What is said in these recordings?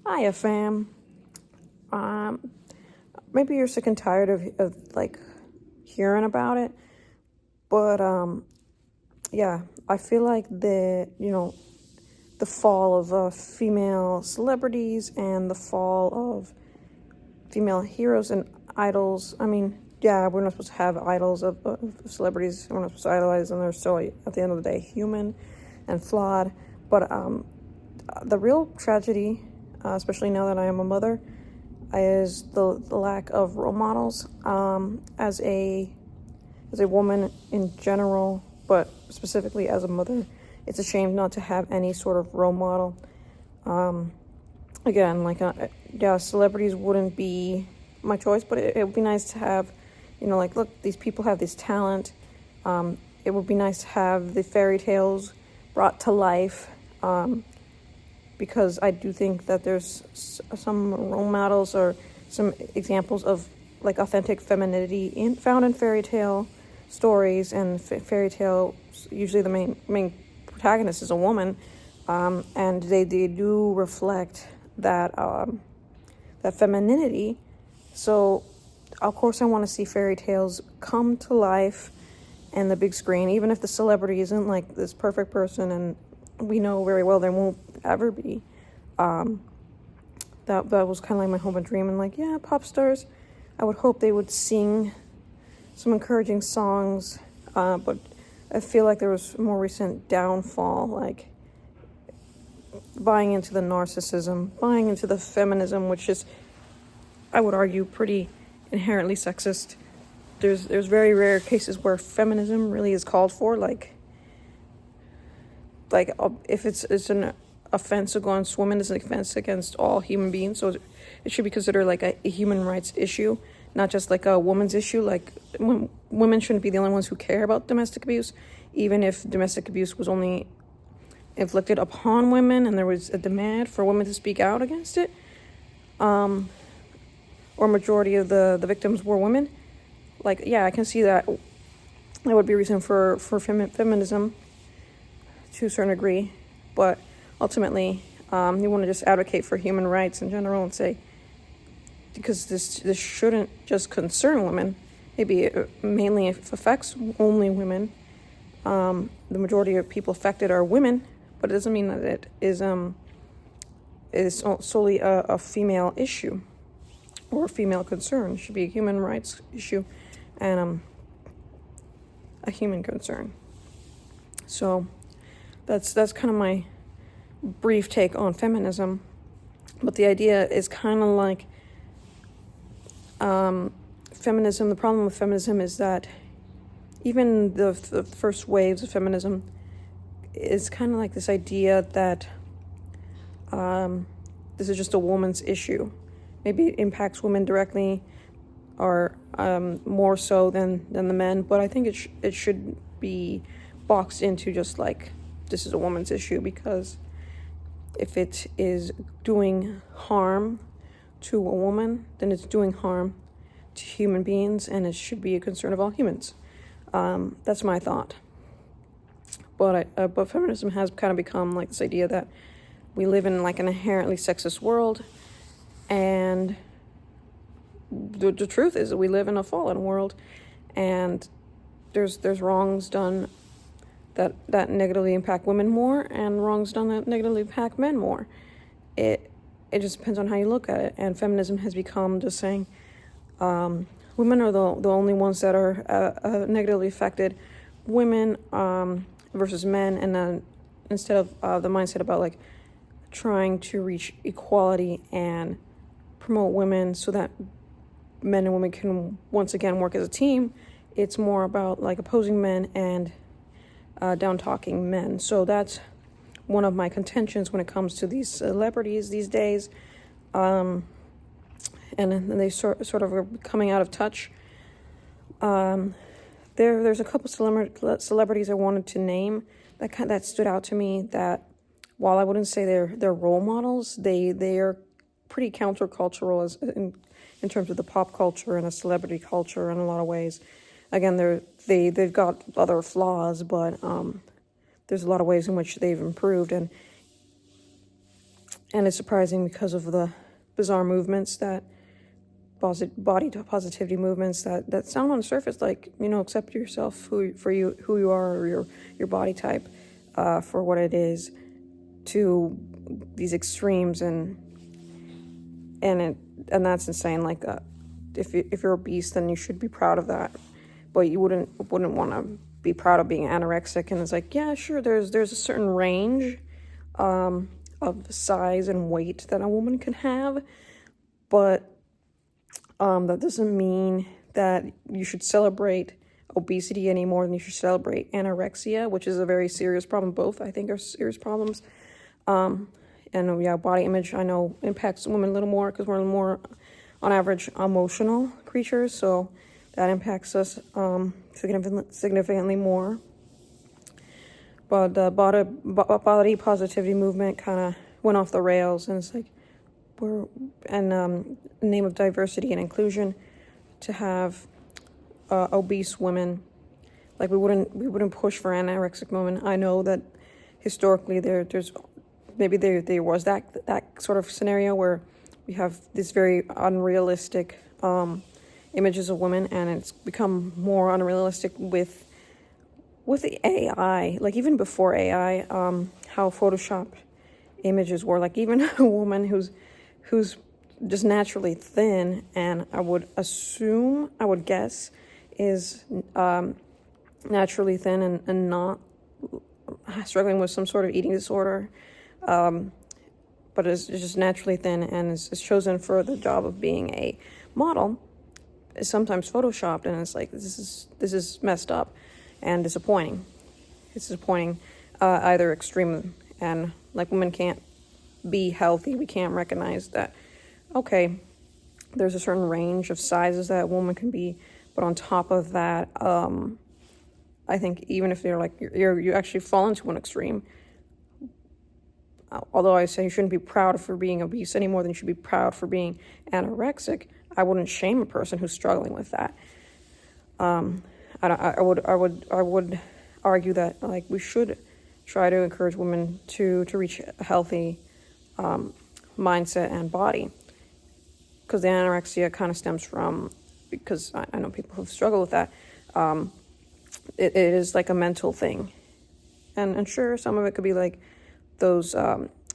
Hiya, fam. Maybe you're sick and tired of like hearing about it, but yeah, I feel like the fall of female celebrities and the fall of female heroes and idols. I mean, yeah, we're not supposed to have idols of celebrities. We're not supposed to idolize them. They're still, at the end of the day, human and flawed. But the real tragedy, especially now that I am a mother, is the lack of role models. As a woman in general, but specifically as a mother, it's a shame not to have any sort of role model. Again, yeah, celebrities wouldn't be my choice, but it would be nice to have, like, look, these people have this talent. It would be nice to have the fairy tales brought to life, because I do think that there's some role models or some examples of like authentic femininity found in fairy tale stories, and fairy tale, usually the main protagonist is a woman, and they do reflect that that femininity. So of course I want to see fairy tales come to life in the big screen, even if the celebrity isn't like this perfect person, and we know very well there won't ever be. That was kind of like my hope and dream, and like, yeah, pop stars, I would hope they would sing some encouraging songs, but I feel like there was more recent downfall, like buying into the narcissism, buying into the feminism, which is, I would argue, pretty inherently sexist. There's very rare cases where feminism really is called for, like if it's an offense against women, it's an offense against all human beings, so it should be considered like a human rights issue, not just like a woman's issue. Like, women shouldn't be the only ones who care about domestic abuse, even if domestic abuse was only inflicted upon women and there was a demand for women to speak out against it, or majority of the victims were women. Like, yeah, I can see that would be a reason for feminism to a certain degree, but ultimately, you want to just advocate for human rights in general and say, because this shouldn't just concern women. Maybe it mainly affects only women. The majority of people affected are women, but it doesn't mean that it is solely a female issue or a female concern. It should be a human rights issue and a human concern. So that's kind of my brief take on feminism, but the idea is kind of like feminism. The problem with feminism is that even the first waves of feminism is kind of like this idea that this is just a woman's issue. Maybe it impacts women directly or more so than the men, but I think it should be boxed into just like, this is a woman's issue, because if it is doing harm to a woman, then it's doing harm to human beings, and it should be a concern of all humans. That's my thought. But feminism has kind of become like this idea that we live in like an inherently sexist world, and the truth is that we live in a fallen world, and there's wrongs done that negatively impact women more, and wrongs done that negatively impact men more. It just depends on how you look at it. And feminism has become just saying women are the only ones that are negatively affected, women versus men, and then instead of the mindset about like trying to reach equality and promote women so that men and women can once again work as a team, it's more about like opposing men and down-talking men. So that's one of my contentions when it comes to these celebrities these days, and they sort of are coming out of touch. There's a couple celebrities I wanted to name that stood out to me, that while I wouldn't say they're role models, they are pretty countercultural as in terms of the pop culture and the celebrity culture in a lot of ways. Again, they've got other flaws, but there's a lot of ways in which they've improved. And And it's surprising because of the bizarre movements that body positivity movements that sound on the surface like, accept yourself who you are, or your body type for what it is, to these extremes, and that's insane. Like, if you're obese, then you should be proud of that, but you wouldn't want to be proud of being anorexic. And it's like, yeah, sure, there's a certain range of size and weight that a woman can have, but that doesn't mean that you should celebrate obesity any more than you should celebrate anorexia, which is a very serious problem. Both, I think, are serious problems. And body image, I know, impacts women a little more because we're a little more, on average, emotional creatures. So that impacts us significantly more. But the body positivity movement kind of went off the rails, and it's like, in the name of diversity and inclusion, to have obese women, like we wouldn't push for anorexic women. I know that historically there's maybe there was that sort of scenario where we have these very unrealistic images of women, and it's become more unrealistic with the AI. Like, even before AI, how photoshopped images were. Like, even a woman who's just naturally thin, and I would guess is naturally thin and not struggling with some sort of eating disorder, but is just naturally thin and is chosen for the job of being a model, is sometimes photoshopped, and it's like, this is messed up and disappointing. It's disappointing, either extreme, and like, women can't be healthy. We can't recognize that, okay, there's a certain range of sizes that a woman can be, but on top of that, I think even if they're like, you actually fall into one extreme. Although I say you shouldn't be proud for being obese any more than you should be proud for being anorexic, I wouldn't shame a person who's struggling with that. I would argue that, like, we should try to encourage women to reach a healthy mindset and body, because the anorexia kind of stems from, because I know people who've struggled with that. It is like a mental thing, and sure, some of it could be like those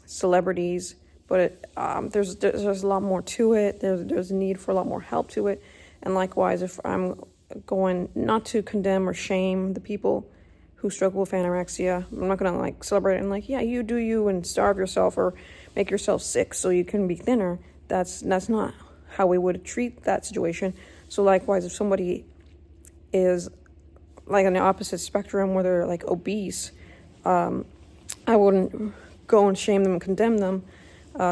celebrities, but there's a lot more to it. There's a need for a lot more help to it. And likewise, if I'm going not to condemn or shame the people who struggle with anorexia, I'm not gonna like celebrate it and like, yeah, you do you and starve yourself or make yourself sick so you can be thinner. That's not how we would treat that situation. So likewise, if somebody is like on the opposite spectrum where they're like obese, I wouldn't go and shame them and condemn them.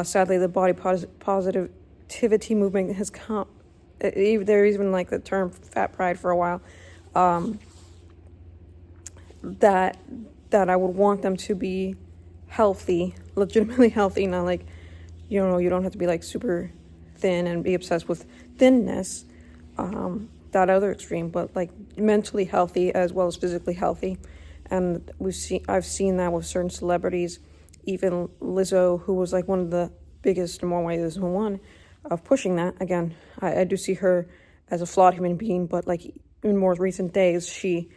Sadly, the body positivity movement has come. There's even like the term fat pride for a while. That I would want them to be healthy, legitimately healthy, not like, you don't have to be like super thin and be obsessed with thinness, that other extreme, but like mentally healthy as well as physically healthy. And I've seen that with certain celebrities, even Lizzo, who was like one of the biggest and more ways than one of pushing that. Again, I do see her as a flawed human being, but like in more recent days, she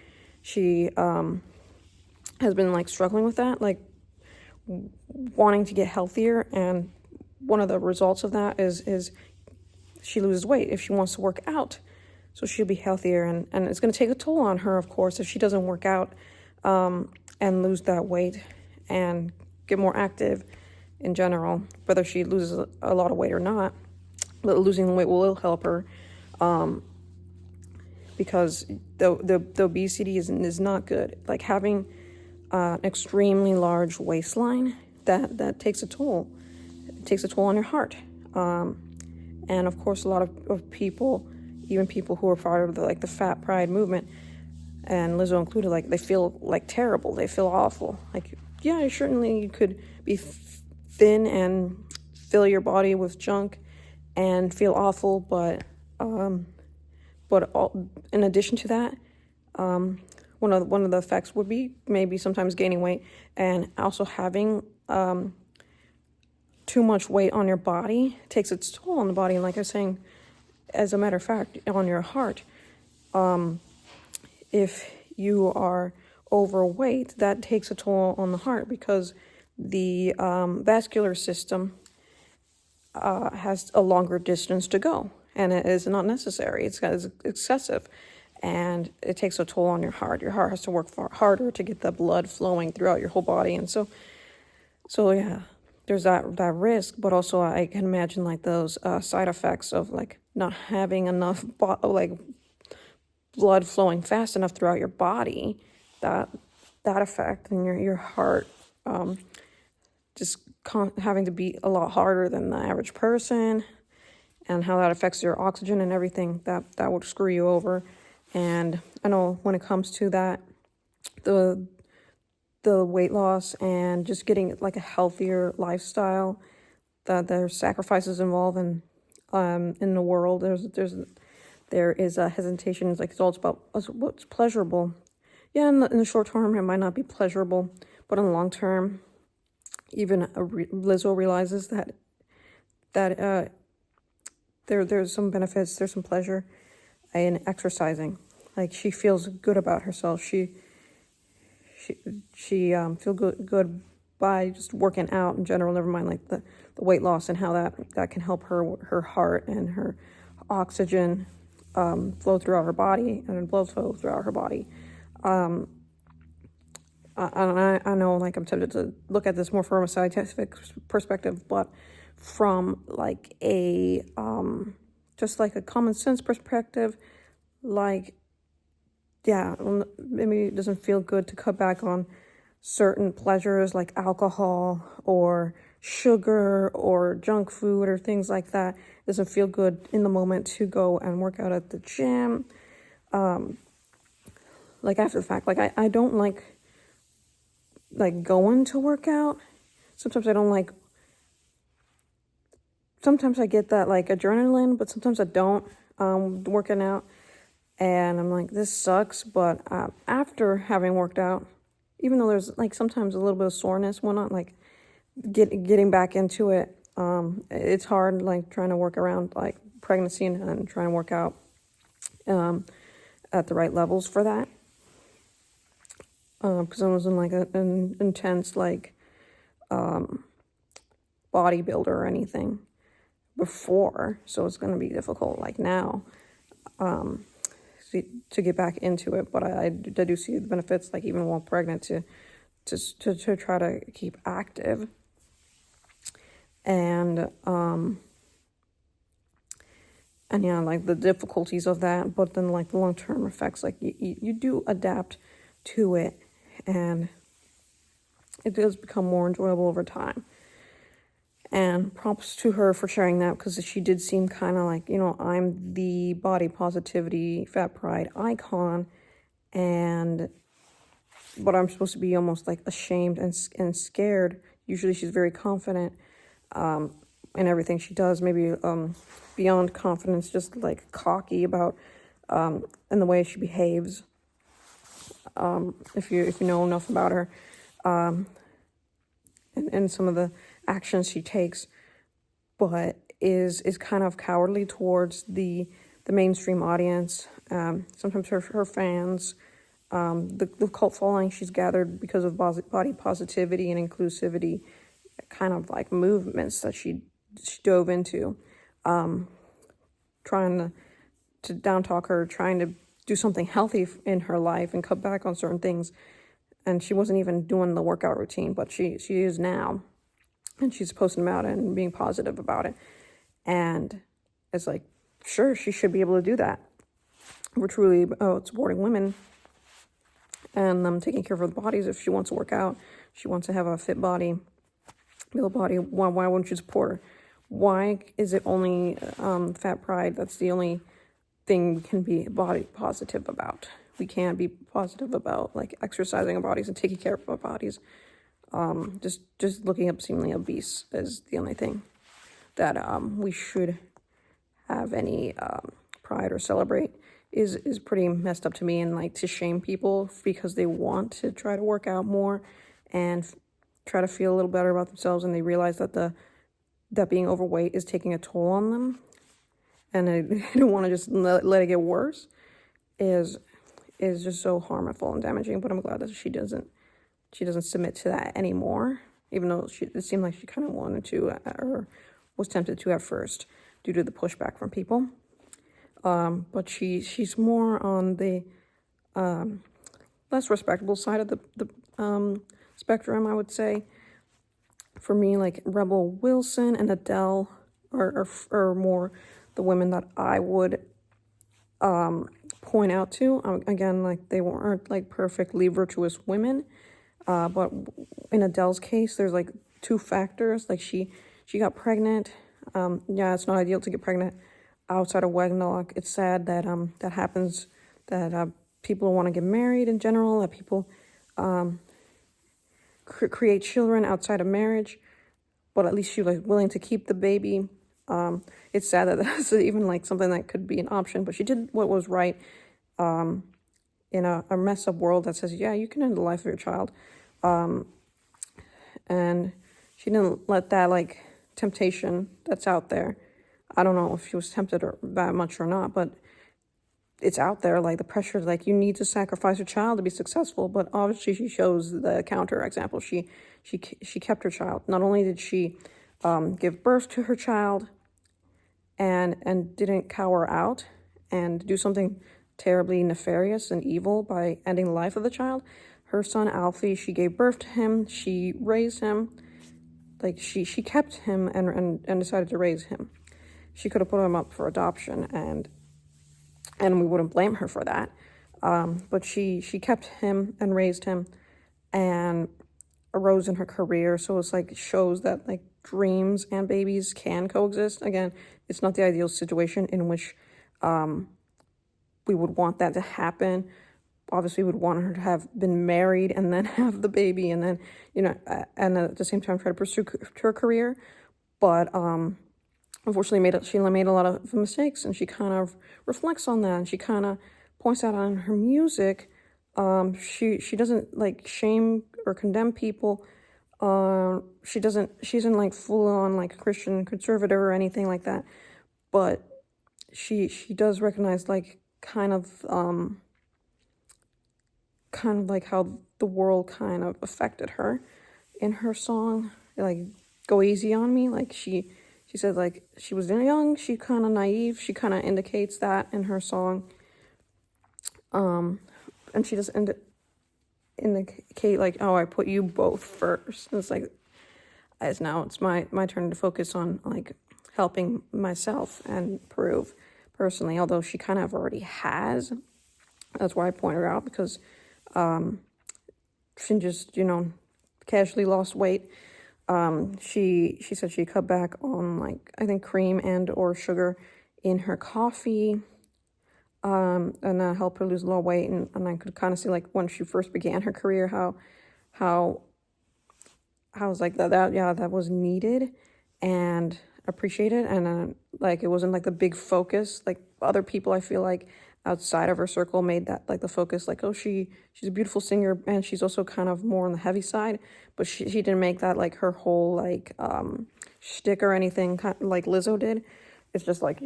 has been like struggling with that, like wanting to get healthier, and one of the results of that is she loses weight if she wants to work out. So she'll be healthier, and it's going to take a toll on her, of course, if she doesn't work out and lose that weight and get more active in general, whether she loses a lot of weight or not. But losing weight will help her, because the obesity is not good. Like, having an extremely large waistline, that takes a toll. It takes a toll on your heart. And of course, a lot of people, even people who are part of the fat pride movement, and Lizzo included, like, they feel like terrible. They feel awful. Like, yeah, certainly you could be thin and fill your body with junk and feel awful, but in addition to that, one of the effects would be maybe sometimes gaining weight, and also having too much weight on your body takes its toll on the body. And like I was saying, as a matter of fact, on your heart, if you are overweight, that takes a toll on the heart, because the vascular system has a longer distance to go, and it is not necessary. It's excessive, and it takes a toll on your heart. Your heart has to work far harder to get the blood flowing throughout your whole body, and so yeah, there's that risk. But also, I can imagine like those side effects of like not having enough blood flowing fast enough throughout your body. That effect, and your heart just having to beat a lot harder than the average person, and how that affects your oxygen and everything, that would screw you over. And I know when it comes to that, the weight loss and just getting like a healthier lifestyle, that there's sacrifices involved in the world. There is a hesitation. It's like it's all about what's pleasurable. Yeah, in the short term, it might not be pleasurable, but in the long term, even Lizzo realizes that there's some benefits, there's some pleasure in exercising. Like, she feels good about herself. She feel good by just working out in general. Never mind like the weight loss, and how that can help her heart and her oxygen flow throughout her body, and blood flow throughout her body. I know, like, I'm tempted to look at this more from a scientific perspective, but from like a just like a common sense perspective, like, yeah, maybe it doesn't feel good to cut back on certain pleasures like alcohol or sugar or junk food or things like that. It doesn't feel good in the moment to go and work out at the gym. Like, after the fact, like, I don't like going to work out. Sometimes I don't like, sometimes I get that like adrenaline, but sometimes I don't, working out. And I'm like, this sucks. But after having worked out, even though there's like sometimes a little bit of soreness, whatnot, like getting back into it, it's hard, like trying to work around like pregnancy and trying to work out at the right levels for that. Because I wasn't like an intense like bodybuilder or anything before, so it's going to be difficult like now to get back into it. But I do see the benefits, like even while pregnant, to try to keep active. And yeah, like the difficulties of that, but then like the long-term effects, like you do adapt to it, and it does become more enjoyable over time. And props to her for sharing that, because she did seem kind of like, I'm the body positivity, fat pride icon, but I'm supposed to be almost like ashamed and scared. Usually she's very confident in everything she does, maybe beyond confidence, just like cocky about in the way she behaves. If you know enough about her, and some of the actions she takes, but is kind of cowardly towards the mainstream audience. Sometimes her fans, the cult following she's gathered because of body positivity and inclusivity, kind of like movements that she dove into, trying to down talk her, trying to do something healthy in her life and cut back on certain things. And she wasn't even doing the workout routine, but she is now. And she's posting about it and being positive about it. And it's like, sure, she should be able to do that. We're truly about supporting women and taking care of their bodies. If she wants to work out, she wants to have a fit body, build body, why wouldn't you support her? Why is it only fat pride that's the only thing we can be body positive about? We can't be positive about like exercising our bodies and taking care of our bodies. Just looking obscenely obese is the only thing that we should have any pride or celebrate. Is pretty messed up to me. And like, to shame people because they want to try to work out more and try to feel a little better about themselves, and they realize that the that being overweight is taking a toll on them, and I don't want to just let it get worse, is just so harmful and damaging. But I'm glad that she doesn't submit to that anymore, even though it seemed like she kind of wanted to, or was tempted to at first due to the pushback from people. But she's more on the less respectable side of the spectrum, I would say. For me, like Rebel Wilson and Adele are more the women that I would point out to. Again, like they weren't like perfectly virtuous women, but in Adele's case, there's like two factors. Like she got pregnant. Yeah, it's not ideal to get pregnant outside of wedlock. It's sad that that happens. That people want to get married in general. That people create children outside of marriage, but at least she was willing to keep the baby. It's sad that that's even like something that could be an option, but she did what was right in a messed up world that says, yeah, you can end the life of your child. And she didn't let that like temptation that's out there. I don't know if she was tempted that much or not, but it's out there, like the pressure, like you need to sacrifice your child to be successful. But obviously she shows the counter example. She kept her child. Not only did she give birth to her child and didn't cower out and do something terribly nefarious and evil by ending the life of the child. Her son Alfie, she gave birth to him, she raised him, like she kept him and decided to raise him. She could have put him up for adoption and we wouldn't blame her for that. But she kept him and raised him and arose in her career. So it's like shows that like dreams and babies can coexist. Again, it's not the ideal situation in which we would want that to happen. Obviously, we would want her to have been married and then have the baby and then, and at the same time try to pursue her career. But unfortunately, she made a lot of mistakes, and she kind of reflects on that, and she kind of points out on her music. She doesn't like shame or condemn people. She isn't like full on like Christian conservative or anything like that, but she does recognize like kind of like how the world kind of affected her in her song, like Go Easy on Me. Like she said, like she was young, she kind of naive, she kind of indicates that in her song. And she just indicate like, oh, I put you both first. And it's like, it's my turn to focus on like helping myself and improve personally, although she kind of already has. That's why I pointed her out, because she just, casually lost weight. She said she cut back on like, I think cream and or sugar in her coffee. And that helped her lose a lot of weight. And I could kind of see like when she first began her career, how I was like that was needed and appreciated. And like, it wasn't like the big focus, like other people, I feel like outside of her circle made that like the focus, like, oh, she's a beautiful singer and she's also kind of more on the heavy side, but she didn't make that like her whole like shtick or anything, kind of like Lizzo did. It's just like,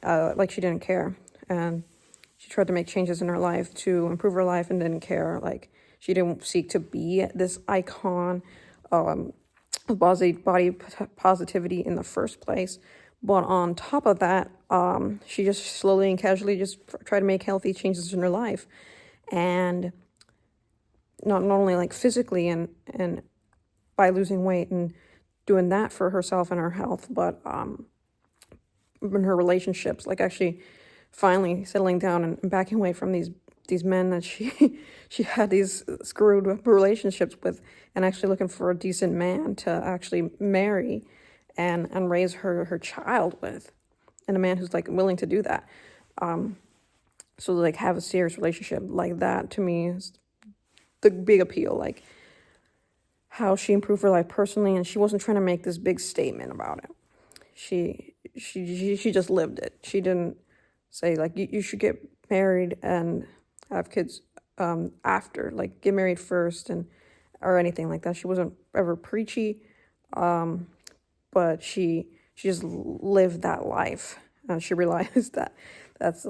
like she didn't care, and she tried to make changes in her life to improve her life and didn't care. Like she didn't seek to be this icon of body positivity in the first place. But on top of that, she just slowly and casually just tried to make healthy changes in her life. And not only like physically and by losing weight and doing that for herself and her health, but in her relationships, like actually finally settling down and backing away from these men that she had these screwed relationships with, and actually looking for a decent man to actually marry and raise her child with, and a man who's like willing to do that. So like have a serious relationship like that, to me is the big appeal, like how she improved her life personally, and she wasn't trying to make this big statement about it. She just lived it. She didn't say like you should get married and have kids after, like get married first or anything like that. She wasn't ever preachy. but she just lived that life, and she realized that that's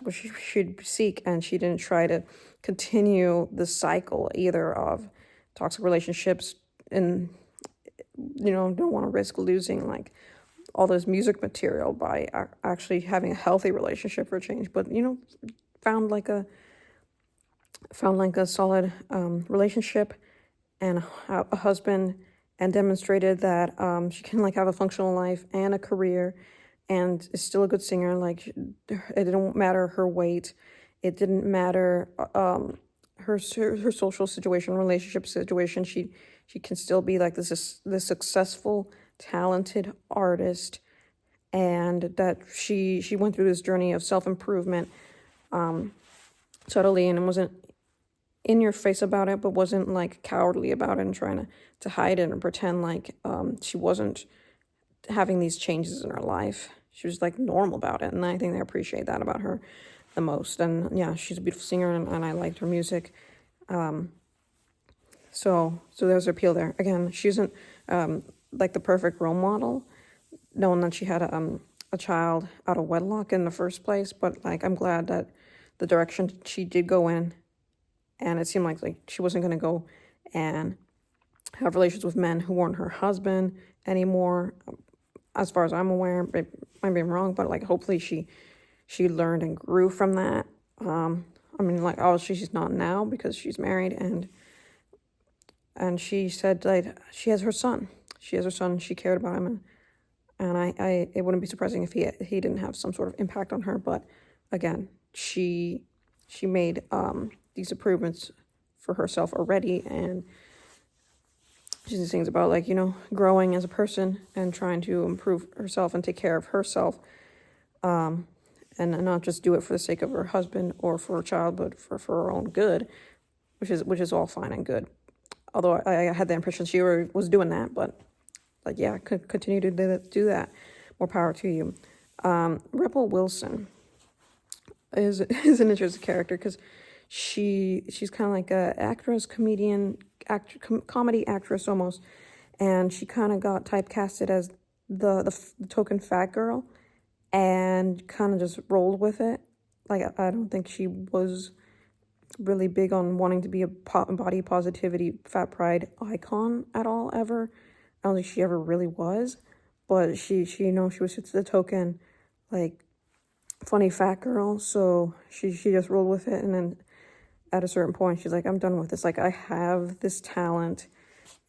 what she should seek, and she didn't try to continue the cycle either of toxic relationships, and don't want to risk losing like all this music material by actually having a healthy relationship for a change, but found like a solid relationship and a husband, and demonstrated that she can like have a functional life and a career, and is still a good singer. Like it didn't matter her weight, it didn't matter her social situation, relationship situation. She can still be like this successful, talented artist, and that she went through this journey of self-improvement subtly, and wasn't in your face about it, but wasn't like cowardly about it and trying to hide it and pretend like she wasn't having these changes in her life. She was like normal about it, and I think I appreciate that about her the most. And yeah, she's a beautiful singer, and I liked her music. So there's her appeal there. Again, she isn't like the perfect role model, knowing that she had a child out of wedlock in the first place. But like, I'm glad that the direction she did go in, and it seemed like she wasn't going to go and have relations with men who weren't her husband anymore. As far as I'm aware, it might be wrong, but like hopefully she learned and grew from that. I mean, like, obviously she's not now because she's married, and she said that she has her son. She has her son. She cared about him, and I it wouldn't be surprising if he didn't have some sort of impact on her. But again, she made these improvements for herself already, and she just things about like growing as a person and trying to improve herself and take care of herself, and not just do it for the sake of her husband or for her child, but for her own good, which is all fine and good. Although I had the impression she was doing that, but like, yeah, continue to do that. More power to you. Rebel Wilson is an interesting character because she's kind of like a actress, comedian, comedy actress almost, and she kind of got typecasted as the token fat girl, and kind of just rolled with it. Like, I don't think she was really big on wanting to be a body positivity, fat pride icon at all, ever. I don't think she ever really was, but she was just the token, like, funny fat girl, so she just rolled with it. And then at a certain point, she's like, I'm done with this. Like, I have this talent,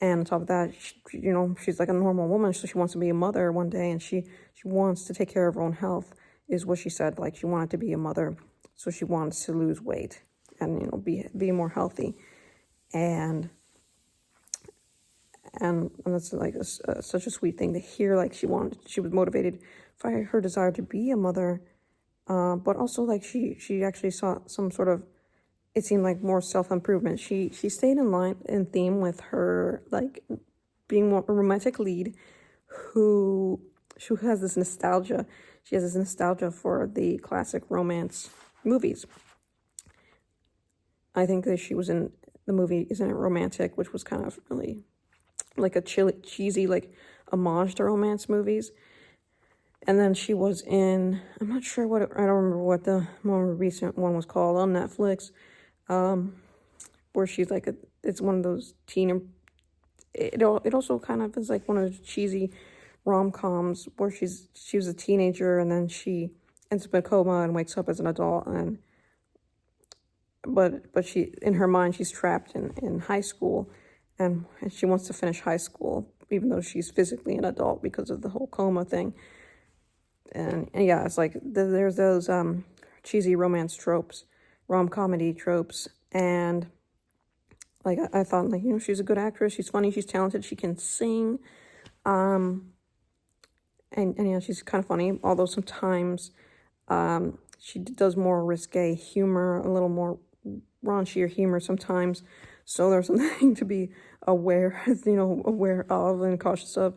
and on top of that, she's like a normal woman, so she wants to be a mother one day, and she wants to take care of her own health, is what she said. Like, she wanted to be a mother, so she wants to lose weight and be more healthy, and that's like such a sweet thing to hear. Like, she was motivated by her desire to be a mother, but also like she actually saw some sort of, it seemed like, more self-improvement. She stayed in theme with her, like, being more a romantic lead who has this nostalgia. She has this nostalgia for the classic romance movies. I think that she was in the movie Isn't It Romantic, which was kind of really like a cheesy like homage to romance movies. And then she was in, I'm not sure I don't remember what the more recent one was called on Netflix, where she's like it's one of those it also kind of is like one of those cheesy rom-coms where she was a teenager, and then she ends up in a coma and wakes up as an adult, and but she, in her mind, she's trapped in high school, and she wants to finish high school even though she's physically an adult because of the whole coma thing. And yeah, it's like there's those cheesy romance tropes, rom-comedy tropes, and like I thought, like, she's a good actress, she's funny, she's talented, she can sing, and yeah, she's kind of funny, although sometimes she does more risque humor, a little more raunchier humor sometimes, so there's something to be aware of and cautious of.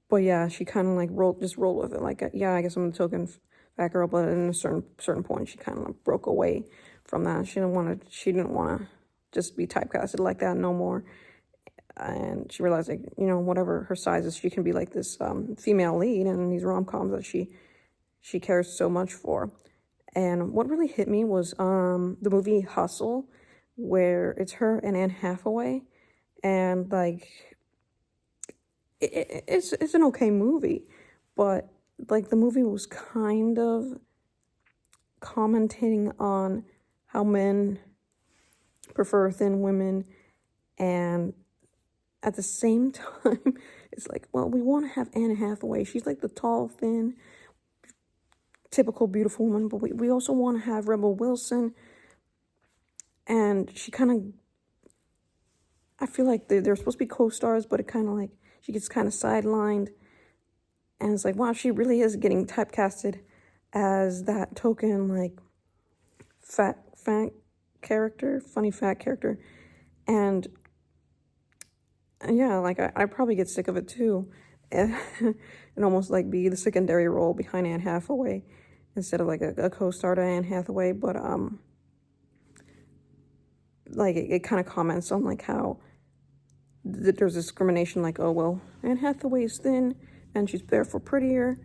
But yeah, she kind of like rolled with it. Like, yeah, I guess I'm the token fat girl, but in a certain point, she kind of like broke away from that. She didn't want to just be typecasted like that no more. and she realized, like, whatever her size is, she can be like this female lead in these rom-coms that she cares so much for. And what really hit me was the movie Hustle, where it's her and Anne Hathaway, and like it's an okay movie, but like the movie was kind of commentating on how men prefer thin women, and at the same time, it's like, well, we want to have Anne Hathaway. She's like the tall, thin, typical beautiful woman, but we also want to have Rebel Wilson, and she kind of, I feel like they're supposed to be co-stars, but it kind of like, she gets kind of sidelined, and it's like, wow, she really is getting typecasted as that token, like, fat character, funny fat character, and yeah, like, I probably get sick of it too, and almost like be the secondary role behind Anne Hathaway, instead of like a co-star to Anne Hathaway, but like it kind of comments on like how there's discrimination, like, oh well, Anne Hathaway's thin and she's therefore prettier,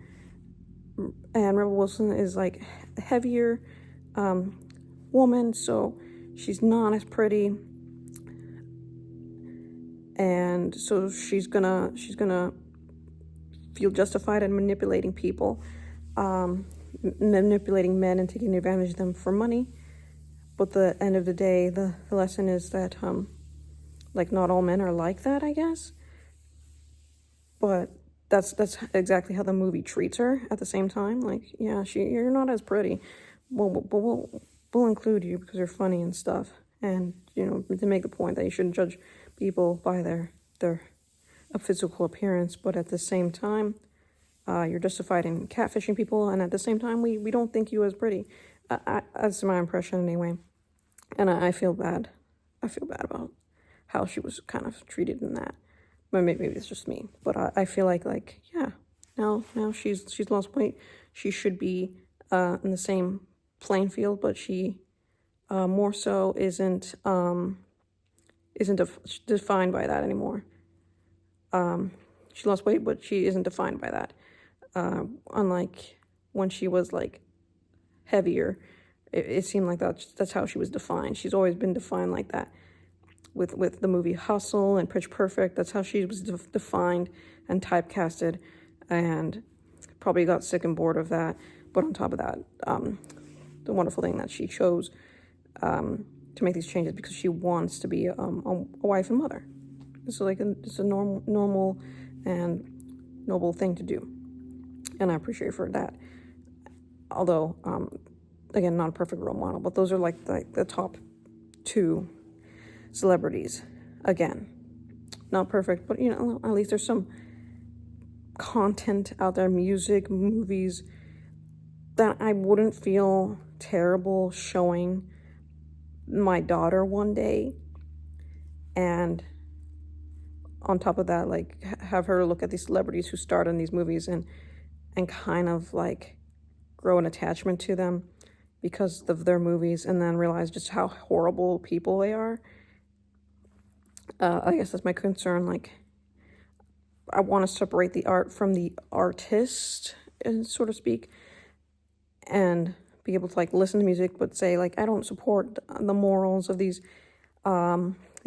and Rebel Wilson is like a heavier woman, so she's not as pretty, and so she's gonna feel justified in manipulating people, manipulating men and taking advantage of them for money. But at the end of the day, the lesson is that like, not all men are like that, I guess. But that's exactly how the movie treats her at the same time. Like, yeah, you're not as pretty. But we'll include you because you're funny and stuff. And, to make the point that you shouldn't judge people by their physical appearance. But at the same time, you're justified in catfishing people. And at the same time, we don't think you as pretty. That's my impression anyway. And I feel bad. I feel bad about how she was kind of treated in that. But maybe it's just me. But I feel like yeah, now she's lost weight. She should be in the same playing field, but she more so isn't defined by that anymore. She lost weight, but she isn't defined by that. Unlike when she was like heavier, it seemed like that's how she was defined. She's always been defined like that. With the movie Hustle and Pitch Perfect, that's how she was defined and typecasted, and probably got sick and bored of that. But on top of that, the wonderful thing that she chose to make these changes because she wants to be a wife and mother. It's like it's a normal and noble thing to do, and I appreciate her for that. Although, again, not a perfect role model, but those are like the top two celebrities. Again, not perfect, but at least there's some content out there, music, movies, that I wouldn't feel terrible showing my daughter one day. And on top of that, like, have her look at these celebrities who starred in these movies and kind of like grow an attachment to them because of their movies, and then realize just how horrible people they are. I guess that's my concern. Like, I want to separate the art from the artist, so to speak, and be able to like listen to music, but say like, I don't support the morals of these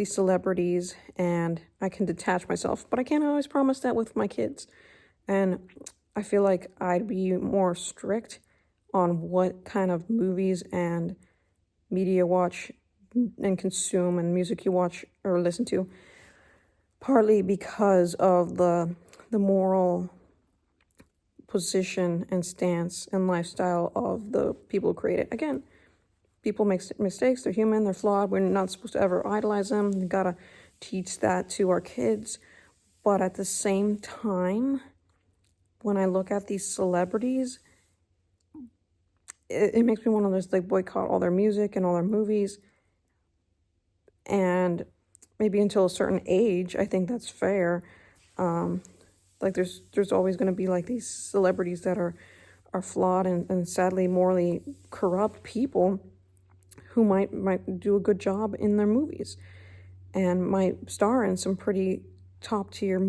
celebrities, and I can detach myself. But I can't always promise that with my kids, and I feel like I'd be more strict on what kind of movies and media watch and consume and music you watch or listen to, partly because of the moral position and stance and lifestyle of the people who create it. Again, people make mistakes, they're human, they're flawed, we're not supposed to ever idolize them. We gotta teach that to our kids. But at the same time, when I look at these celebrities, it makes me want to just like boycott all their music and all their movies. And maybe until a certain age, I think that's fair. Like there's always going to be like these celebrities that are flawed and sadly morally corrupt people who might do a good job in their movies. and might star in some pretty top tier,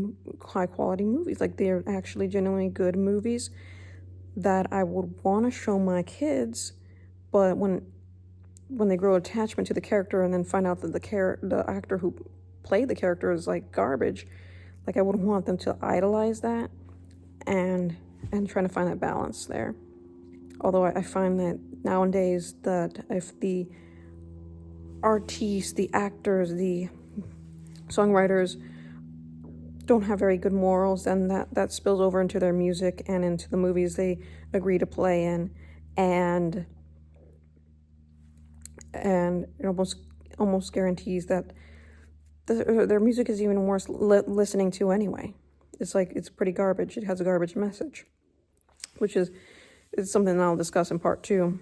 high quality movies. Like, they're actually genuinely good movies that I would want to show my kids, but when they grow attachment to the character and then find out that the actor who played the character is like garbage, like I wouldn't want them to idolize that, and trying to find that balance there. Although I find that nowadays that if the artists, the actors, the songwriters don't have very good morals, then that spills over into their music and into the movies they agree to play in, and it almost guarantees that their music is even worse listening to anyway. It's like, it's pretty garbage. It has a garbage message, which is something that I'll discuss in part 2,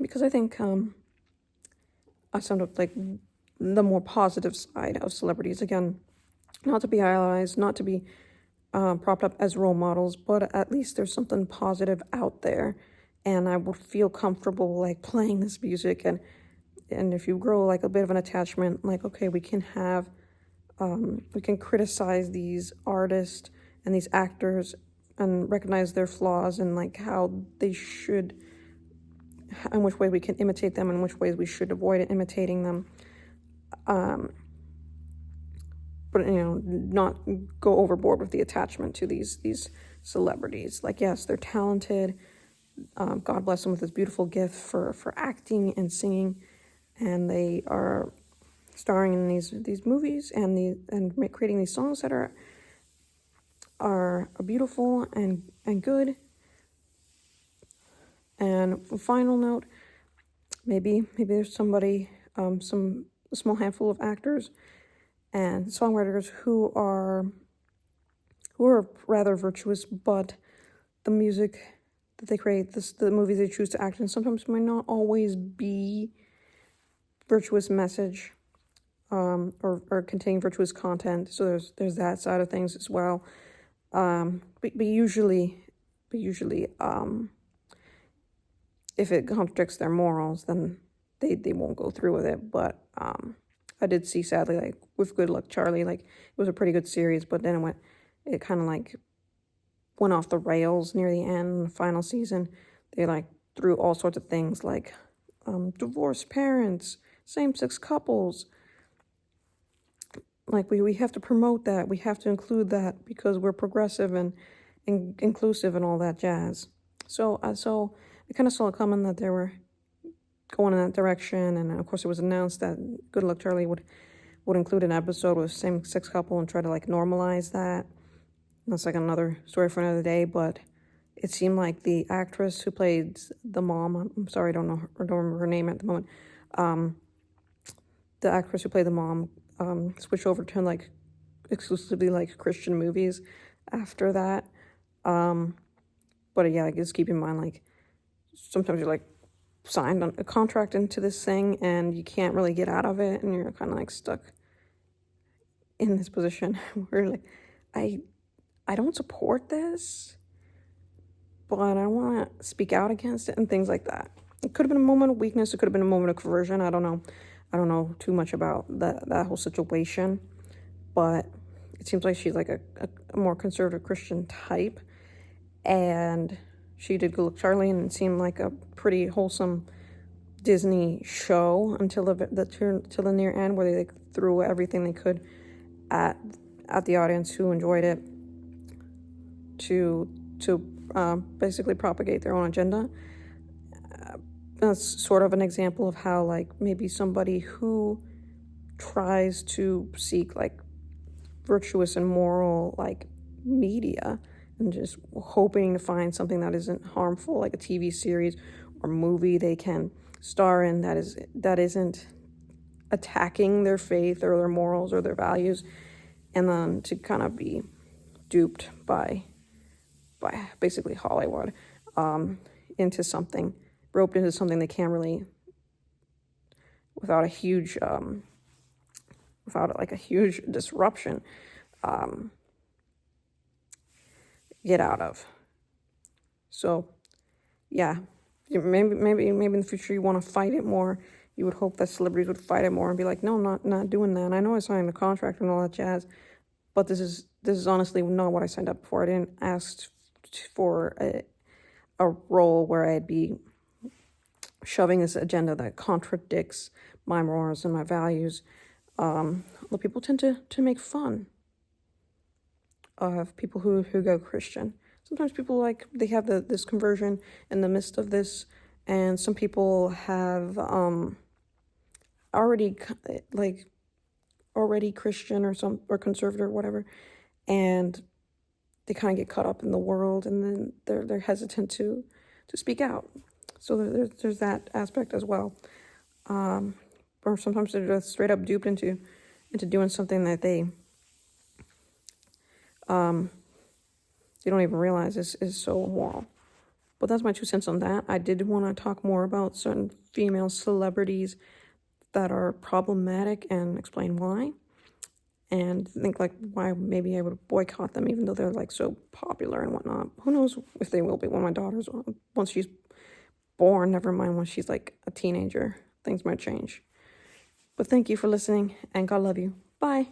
because I think I sound up like the more positive side of celebrities. Again, not to be idolized, not to be propped up as role models, but at least there's something positive out there, and I would feel comfortable like playing this music, and if you grow like a bit of an attachment, like, okay, we can criticize these artists and these actors and recognize their flaws and like how they should, in which way we can imitate them and which ways we should avoid imitating them. But not go overboard with the attachment to these celebrities. Like, yes, they're talented. God bless them with this beautiful gift for acting and singing, and they are starring in these movies and creating these songs that are beautiful and good. And final note, maybe there's somebody, a small handful of actors and songwriters who are rather virtuous, but the music that they create, the movies they choose to act in, sometimes might not always be virtuous message, or contain virtuous content. So there's that side of things as well. But usually, if it contradicts their morals, then they won't go through with it. But I did see, sadly, like with Good Luck Charlie, like it was a pretty good series, but then it kind of like went off the rails near the end, the final season. They like threw all sorts of things like divorced parents, same-sex couples. Like we have to promote that. We have to include that because we're progressive and inclusive and all that jazz. So I kind of saw it coming that they were going in that direction, and of course it was announced that Good Luck Charlie would include an episode with same-sex couple and try to like normalize that. That's like another story for another day, but it seemed like the actress who played the mom, I'm sorry, I don't remember her name at the moment. The actress who played the mom switched over to like exclusively like Christian movies after that. But yeah, I guess keep in mind, like sometimes you're like signed on a contract into this thing and you can't really get out of it, and you're kind of like stuck in this position where like I don't support this, but I want to speak out against it and things like that. It could have been a moment of weakness. It could have been a moment of conversion. I don't know too much about that whole situation, but it seems like she's like a more conservative Christian type, and she did Good Luck Charlie, and it seemed like a pretty wholesome Disney show until the near end, where they like threw everything they could at the audience who enjoyed it to basically propagate their own agenda. That's sort of an example of how like maybe somebody who tries to seek like virtuous and moral like media and just hoping to find something that isn't harmful, like a TV series or movie they can star in that isn't attacking their faith or their morals or their values, and then to kind of be duped by basically Hollywood into something, roped into something they can't really, without a huge disruption, get out of. So yeah, maybe in the future you want to fight it more you would hope that celebrities would fight it more and be like, no, not doing that. And I know I signed a contract and all that jazz, but this is honestly not what I signed up for. I didn't ask for a role where I'd be shoving this agenda that contradicts my morals and my values. Well, people tend to make fun of people who go Christian. Sometimes people they have this conversion in the midst of this, and some people have already Christian or conservative or whatever, and they kind of get caught up in the world, and then they're hesitant to speak out. So there's that aspect as well. Or sometimes they're just straight up duped into doing something that they don't even realize is so immoral. But that's my 2 cents on that. I did want to talk more about certain female celebrities that are problematic and explain why. And think why maybe I would boycott them even though they're so popular and whatnot. Who knows if they will be. When my daughter's, once she's born, never mind when she's a teenager, things might change. But thank you for listening, and God love you. Bye.